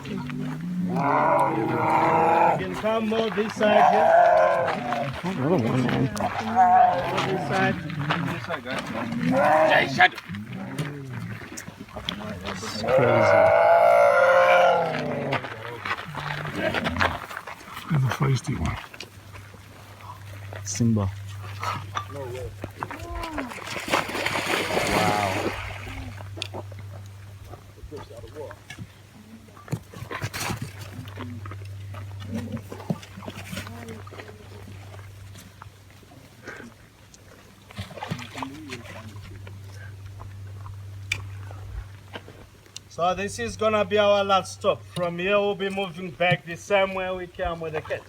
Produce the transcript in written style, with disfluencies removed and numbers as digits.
You can come more this side here. Another one, man. More this side. This side, guys. It's crazy. There's a feisty one. Simba. Wow. So this is gonna be our last stop. From here we'll be moving back the same way we came with the cat.